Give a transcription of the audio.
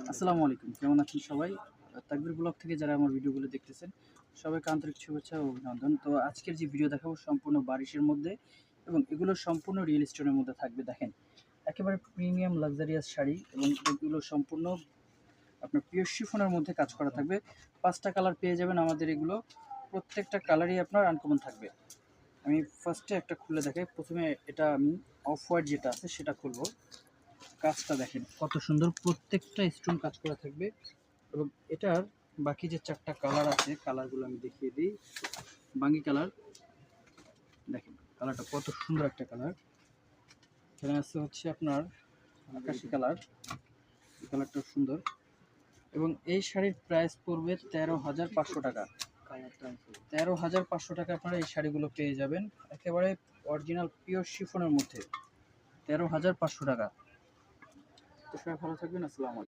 আসসালামু আলাইকুম, কেমন আছেন সবাই? তাকবীর ব্লগ থেকে যারা আমার ভিডিওগুলো দেখতেছেন, সবাইকে আন্তরিক শুভেচ্ছা ও অভিনন্দন। তো আজকের যে ভিডিও দেখাবো সম্পূর্ণ বারিশের মধ্যে এবং এগুলো সম্পূর্ণ রিয়েল স্টোনের মধ্যে থাকবে। দেখেন, একেবারে প্রিমিয়াম লাক্সারিয়াস শাড়ি এবং এগুলো সম্পূর্ণ আপনার পিওর শিফনের মধ্যে কাজ করা থাকবে। ৫টা কালার পেয়ে যাবেন আমাদের এগুলো। প্রত্যেকটা কালারই আপনার আনকমন থাকবে। আমি ফার্স্টে একটা খুলে দেখাই। প্রথমে এটা আমি অফ হোয়াইট যেটা আছে সেটা খুলবো। কাজটা দেখেন কত সুন্দর, প্রত্যেকটা স্টোন কাজ করা থাকবে এবং এটার বাকি যে 4টা কালার আছে কালারগুলো আমি দেখিয়ে দিই। বাঙ্গি কালার, দেখেন কালারটা কত সুন্দর একটা কালার। এখানে আছে হচ্ছে আপনার আকাশি কালার, এই কালারটাও সুন্দর এবং এই শাড়ির প্রাইস পড়বে 13,500 টাকা। 13,500 টাকা আপনারা এই শাড়িগুলো পেয়ে যাবেন একেবারে অরিজিনাল পিওর শিফনের মধ্যে। 13,500 টাকা। তো সবাই ভালো থাকবেন। আসসালামু আলাইকুম।